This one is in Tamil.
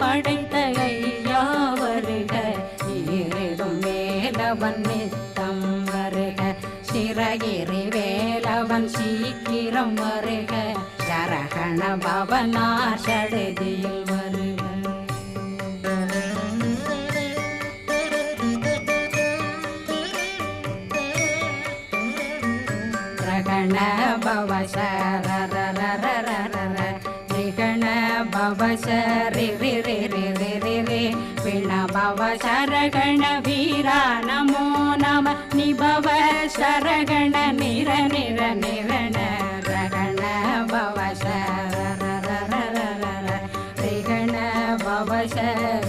படைத்த ஐயா வருக, ஈரிடும் வேலவன் நித்தம் வருக, சிறகிரி வேலவன் சீக்கிரம் வருக, சரகண பவனார் சடுதியில் வருக. ரகண பவ சரரரரரர ரிகண பவ சரி ரி ரி ரி ரி ரி ரி பிண பவ சரகண வீரா நமோ நம நிபவ சரகண நிர நிர நிரண ரகண பவ சரரரரரர ரிகண பவ சரி